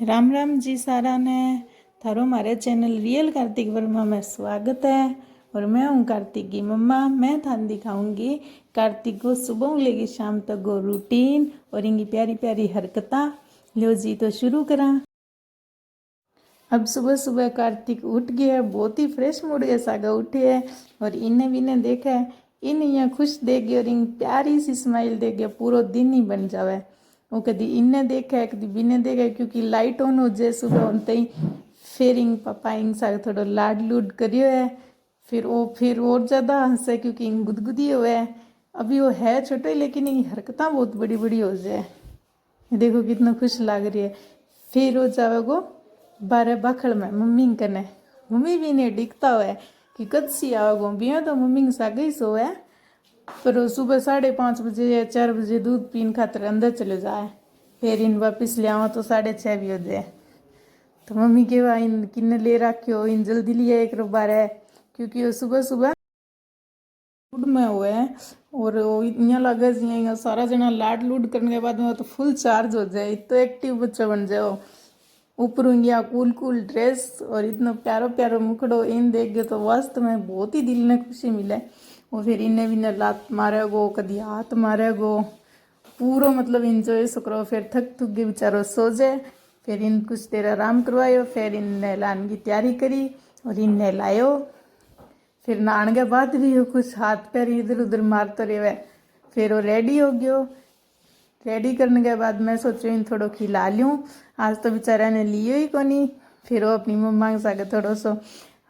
राम राम जी सारा ने। थारो हमारे चैनल रियल कार्तिक वर्मा में स्वागत है। और मैं हूँ कार्तिक की मम्मा। मैं थान दिखाऊंगी कार्तिक को सुबह लेके शाम तक को रूटीन और इनकी प्यारी प्यारी हरकता। लो जी तो शुरू करा। अब सुबह सुबह कार्तिक उठ गया, बहुत ही फ्रेश मूड के सागा उठे है। और इन्हें भी ने देखा है, इन यहाँ खुश देख गया और इन प्यारी सी स्माइल देख गया, पूरा दिन ही बन जावे। वो कभी इन्हें देखा है कभी बिने देखा है, क्योंकि लाइट ऑन हो जाए सुबह होते ही फिर इन पापा इन साग थोड़ा लाड लूड करियो है। फिर और ज़्यादा हंसे क्योंकि इन गुदगुदी हुए है। अभी वो है छोटे ही लेकिन इन हरकत बहुत बड़ी बड़ी हो जाए। देखो कितना खुश लग रही है। फिर वो जावे गो बारह बखड़ में मम्मी कने। मम्मी भी ने दिखता हुआ कि कद सी आओ गो बिया तो मम्मी के सागे ही सो है। पर वो सुबह 5:30 बजे या 4 बजे दूध पीने खातर अंदर चले जाए। फिर इन वापस ले आओ तो 6:30 भी हो जाए। तो मम्मी के वहाँ इन किन्ने ले रखो, इन जल्दी लिया एक बार है, क्योंकि वो सुबह सुबह मूड में हुए हैं। और वो यहाँ लगे यहाँ सारा जना लाड लूड करने के बाद में तो फुल चार्ज हो जाए, तो एक्टिव बच्चा बन जाओ। ऊपर यहाँ कूल कूल ड्रेस और इतना प्यारो प्यारो मुखड़ो इन देख गए तो वास्तव में बहुत ही दिल ने खुशी मिले। और फिर इन्हें भी ने लात मारे गो, कभी हाथ मारे गो, पूरा मतलब इंजॉय सो करो। फिर थक थक के बेचारो सो जाए। फिर इन कुछ देर आराम करवायो। फिर इन नहलाने की तैयारी करी और इन नहलायो। फिर नहाने के बाद भी वो कुछ हाथ पैर इधर उधर मारते रहे। फिर वो रेडी हो गयो। रेडी करने के बाद मैं सोचो इन थोड़ो खिला लूँ, आज तो बेचारा ने लियो ही कोनी। फिर वो अपनी मम्मा के साथ थोड़ो सो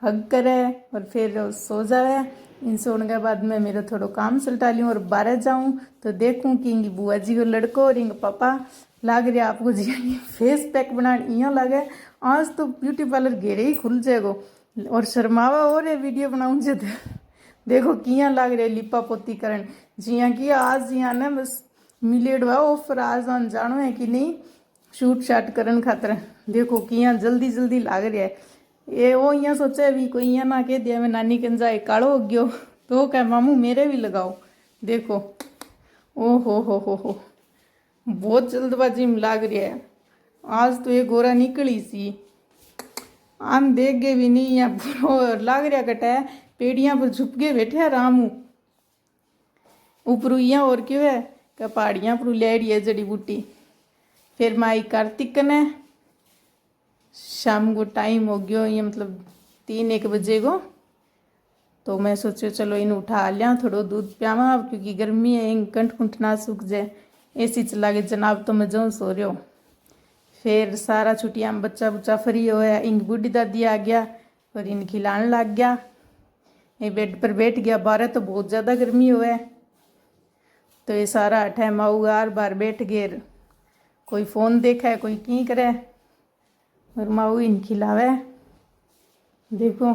हग करे और फिर वो सो जावे। इन सोने के बाद मैं मेरा थोड़ो काम सलटा लूँ और बाहर जाऊँ तो देखूँ कि इनकी बुआ जी को लड़को और इनका पापा लाग रहा आपको जी फेस पैक बनाने यहाँ लगे। आज तो ब्यूटी पार्लर घेरे ही खुल जाएगो और शर्मावा और ये वीडियो बनाऊँ जे देखो किया लग रहे लिपा पोती करन जिया कि आज यहाँ ने बस मिलेडवा ऑफर आज आन जानो है कि नहीं शूट शाट करन खातर। देखो किया जल्दी जल्दी लाग रहा है। ये वो यहाँ सोचा भी कोई यहाँ ना कह दिया मैं नानी कन जाए कालो हो गयो तो क्या मामू मेरे भी लगाओ। देखो ओ हो बहुत जल्दबाजी में लाग रहा है। आज तो ये गोरा निकली सी आम देख गए भी नहीं, यहाँ पूरा लाग रहा कटा है पेड़ियाँ पर झुप के बैठे रामू ऊपर यहाँ और क्यों है क्या पहाड़ियाँ पर ले रही है जड़ी बूटी। फिर माई कार्तिक ने शाम को टाइम हो गयो ये मतलब 3-1 बजे को, तो मैं सोचो चलो इन उठा लिया थोड़ो दूध पियावा क्योंकि गर्मी है इन कंठ कुंठ ना सूख जाए। ऐसी चला के जनाब तो मैं जाऊँ सो रही हूँ। फिर सारा छुट्टियाँ में बच्चा बुच्चा फ्री होया, इनकी बूढ़ी दादी आ गया और इन खिलाने लग गया। ये बेड पर बैठ गया, बाहर तो बहुत ज़्यादा गर्मी हुआ है तो ये सारा अठे माऊ आर बार बैठ गए, कोई फ़ोन देखा है कोई की करे और माऊ इन खिलावे। देखो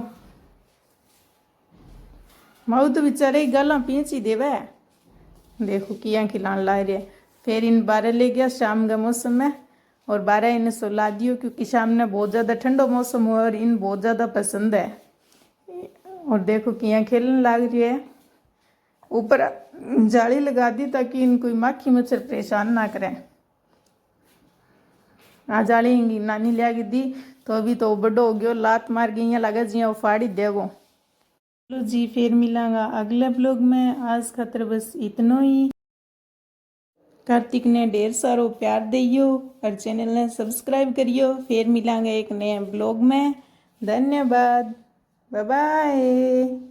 माऊ तो बेचारे ही गाला पींच ही देवे। देखो किया खिलाने ला रहे। फिर इन बारह ले गया शाम का मौसम में और 12 इन्हें सुला दियो क्योंकि शाम में बहुत ज़्यादा ठंडा मौसम हुआ और इन बहुत ज़्यादा पसंद है। और देखो किया खेलने लग रही है। ऊपर जाली लगा दी ताकि इन कोई माखी मच्छर परेशान ना करें। आ जाली इनकी नानी लिया दी तो अभी तो बड़ो हो गयो, लात मार गई लगा जिया वो फाड़ी देगो। चलो जी फिर मिलांगा अगले ब्लॉग में। आज खातर बस इतना ही। कार्तिक ने ढेर सारो प्यार दियो और चैनल ने सब्सक्राइब करियो। फिर मिलांगे एक नए ब्लॉग में। धन्यवाद, बाय बाय।